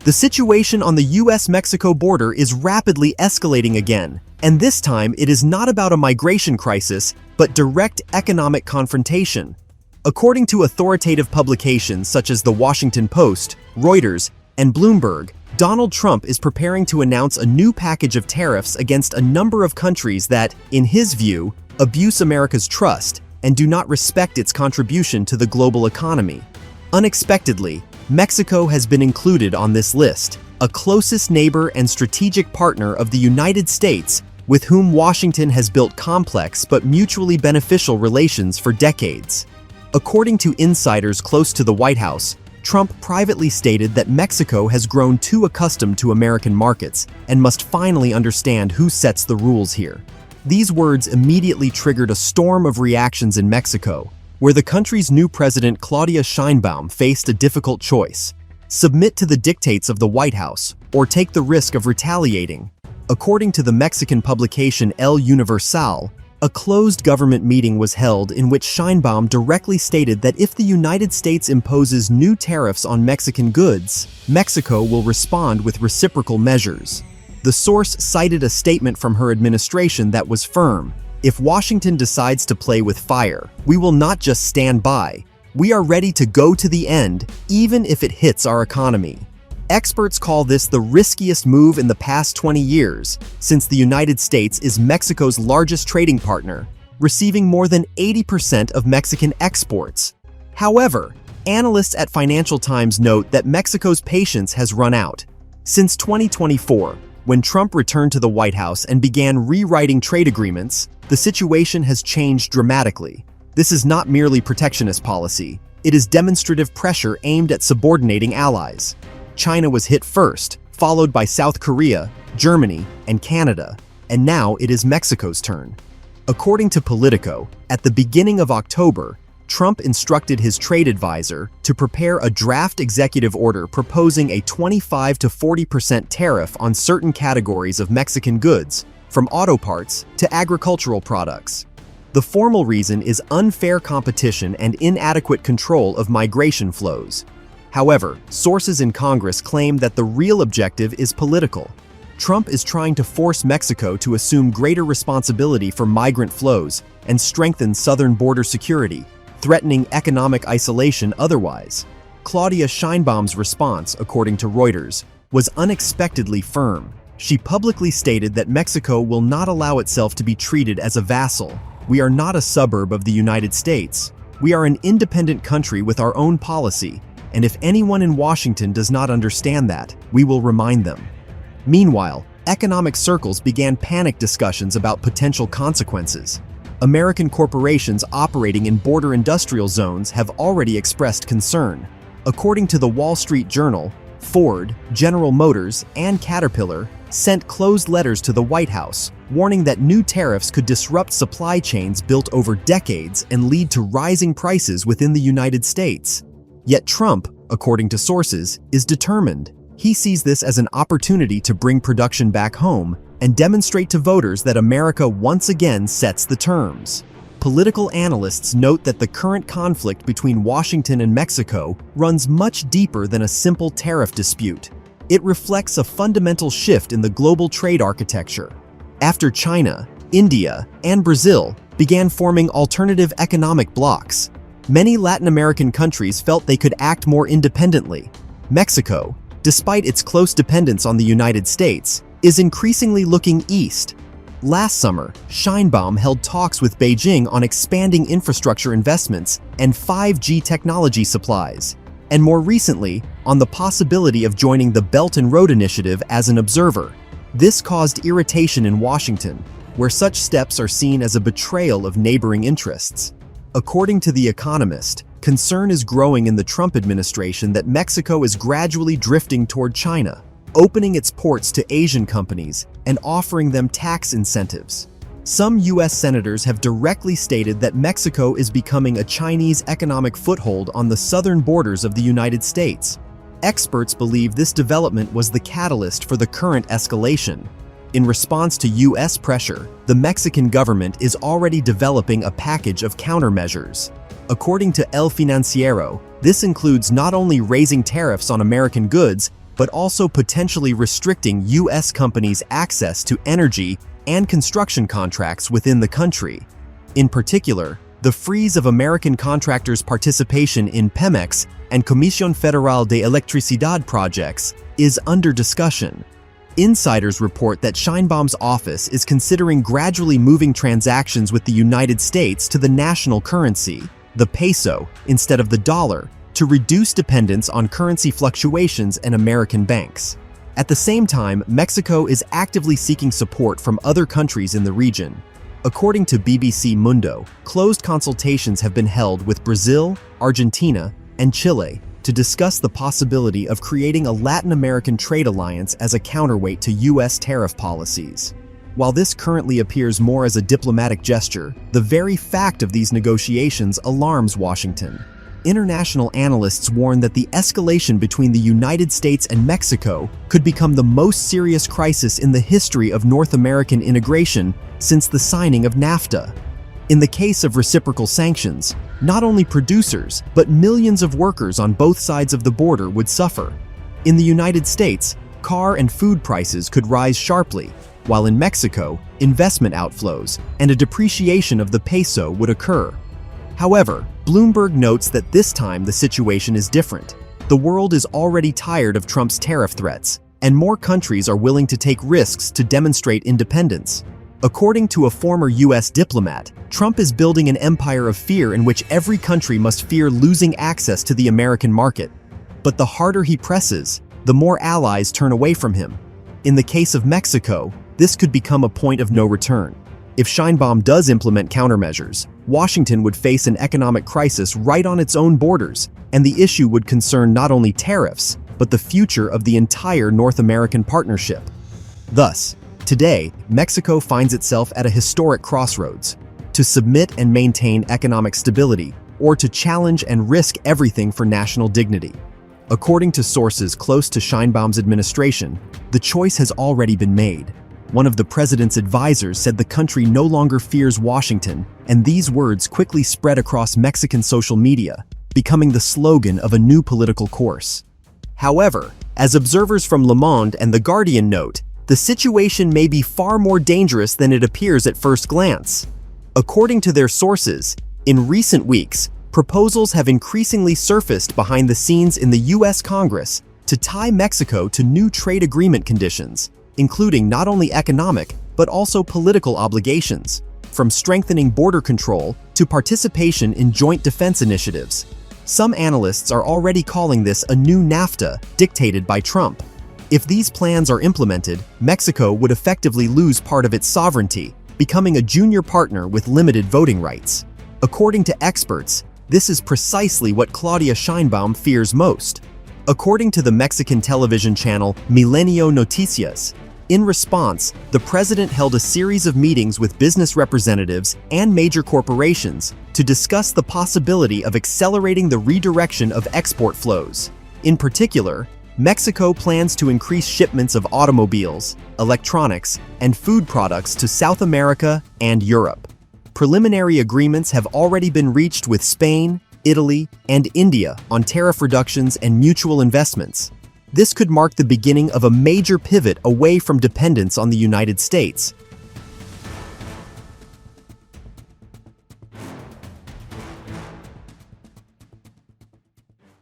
The situation on the US-Mexico border is rapidly escalating again, and this time it is not about a migration crisis, but direct economic confrontation. According to authoritative publications such as The Washington Post, Reuters, and Bloomberg, Donald Trump is preparing to announce a new package of tariffs against a number of countries that, in his view, abuse America's trust and do not respect its contribution to the global economy. Unexpectedly, Mexico has been included on this list, a closest neighbor and strategic partner of the United States with whom Washington has built complex but mutually beneficial relations for decades. According to insiders close to the White House, Trump privately stated that Mexico has grown too accustomed to American markets and must finally understand who sets the rules here. These words immediately triggered a storm of reactions in Mexico, where the country's new president Claudia Sheinbaum faced a difficult choice: submit to the dictates of the White House or take the risk of retaliating. According to the Mexican publication El Universal, a closed government meeting was held in which Sheinbaum directly stated that if the United States imposes new tariffs on Mexican goods, Mexico will respond with reciprocal measures. The source cited a statement from her administration that was firm: "If Washington decides to play with fire, we will not just stand by. We are ready to go to the end, even if it hits our economy." Experts call this the riskiest move in the past 20 years, since the United States is Mexico's largest trading partner, receiving more than 80% of Mexican exports. However, analysts at Financial Times note that Mexico's patience has run out. Since 2024, when Trump returned to the White House and began rewriting trade agreements, the situation has changed dramatically. This is not merely protectionist policy, it is demonstrative pressure aimed at subordinating allies. China was hit first, followed by South Korea, Germany, and Canada, and now it is Mexico's turn. According to Politico, at the beginning of October, Trump instructed his trade advisor to prepare a draft executive order proposing a 25 to 40% tariff on certain categories of Mexican goods, from auto parts to agricultural products. The formal reason is unfair competition and inadequate control of migration flows. However, sources in Congress claim that the real objective is political. Trump is trying to force Mexico to assume greater responsibility for migrant flows and strengthen southern border security, threatening economic isolation otherwise. Claudia Sheinbaum's response, according to Reuters, was unexpectedly firm. She publicly stated that Mexico will not allow itself to be treated as a vassal. "We are not a suburb of the United States. We are an independent country with our own policy, and if anyone in Washington does not understand that, we will remind them." Meanwhile, economic circles began panic discussions about potential consequences. American corporations operating in border industrial zones have already expressed concern. According to the Wall Street Journal, Ford, General Motors, and Caterpillar sent closed letters to the White House, warning that new tariffs could disrupt supply chains built over decades and lead to rising prices within the United States. Yet Trump, according to sources, is determined. He sees this as an opportunity to bring production back home and demonstrate to voters that America once again sets the terms. Political analysts note that the current conflict between Washington and Mexico runs much deeper than a simple tariff dispute. It reflects a fundamental shift in the global trade architecture. After China, India, and Brazil began forming alternative economic blocs, many Latin American countries felt they could act more independently. Mexico, despite its close dependence on the United States, is increasingly looking east. Last summer, Sheinbaum held talks with Beijing on expanding infrastructure investments and 5G technology supplies, and more recently, on the possibility of joining the Belt and Road Initiative as an observer. This caused irritation in Washington, where such steps are seen as a betrayal of neighboring interests. According to The Economist, concern is growing in the Trump administration that Mexico is gradually drifting toward China, opening its ports to Asian companies and offering them tax incentives. Some U.S. senators have directly stated that Mexico is becoming a Chinese economic foothold on the southern borders of the United States. Experts believe this development was the catalyst for the current escalation. In response to U.S. pressure, the Mexican government is already developing a package of countermeasures. According to El Financiero, this includes not only raising tariffs on American goods, but also potentially restricting U.S. companies' access to energy and construction contracts within the country. In particular, the freeze of American contractors' participation in Pemex and Comisión Federal de Electricidad projects is under discussion. Insiders report that Sheinbaum's office is considering gradually moving transactions with the United States to the national currency, the peso, instead of the dollar, to reduce dependence on currency fluctuations and American banks. At the same time, Mexico is actively seeking support from other countries in the region. According to BBC Mundo, closed consultations have been held with Brazil, Argentina, and Chile to discuss the possibility of creating a Latin American trade alliance as a counterweight to U.S. tariff policies. While this currently appears more as a diplomatic gesture, the very fact of these negotiations alarms Washington. International analysts warn that the escalation between the United States and Mexico could become the most serious crisis in the history of North American integration since the signing of NAFTA. In the case of reciprocal sanctions, not only producers, but millions of workers on both sides of the border would suffer. In the United States, car and food prices could rise sharply, while in Mexico, investment outflows and a depreciation of the peso would occur. However, Bloomberg notes that this time the situation is different. The world is already tired of Trump's tariff threats, and more countries are willing to take risks to demonstrate independence. According to a former U.S. diplomat, Trump is building an empire of fear in which every country must fear losing access to the American market. But the harder he presses, the more allies turn away from him. In the case of Mexico, this could become a point of no return. If Sheinbaum does implement countermeasures, Washington would face an economic crisis right on its own borders, and the issue would concern not only tariffs, but the future of the entire North American partnership. Thus, today, Mexico finds itself at a historic crossroads: to submit and maintain economic stability, or to challenge and risk everything for national dignity. According to sources close to Sheinbaum's administration, the choice has already been made. One of the president's advisors said the country no longer fears Washington, and these words quickly spread across Mexican social media, becoming the slogan of a new political course. However, as observers from Le Monde and The Guardian note, the situation may be far more dangerous than it appears at first glance. According to their sources, in recent weeks, proposals have increasingly surfaced behind the scenes in the U.S. Congress to tie Mexico to new trade agreement conditions, including not only economic, but also political obligations, from strengthening border control to participation in joint defense initiatives. Some analysts are already calling this a new NAFTA dictated by Trump. If these plans are implemented, Mexico would effectively lose part of its sovereignty, becoming a junior partner with limited voting rights. According to experts, this is precisely what Claudia Sheinbaum fears most. According to the Mexican television channel Milenio Noticias, in response, the president held a series of meetings with business representatives and major corporations to discuss the possibility of accelerating the redirection of export flows. In particular, Mexico plans to increase shipments of automobiles, electronics, and food products to South America and Europe. Preliminary agreements have already been reached with Spain, Italy, and India on tariff reductions and mutual investments. This could mark the beginning of a major pivot away from dependence on the United States,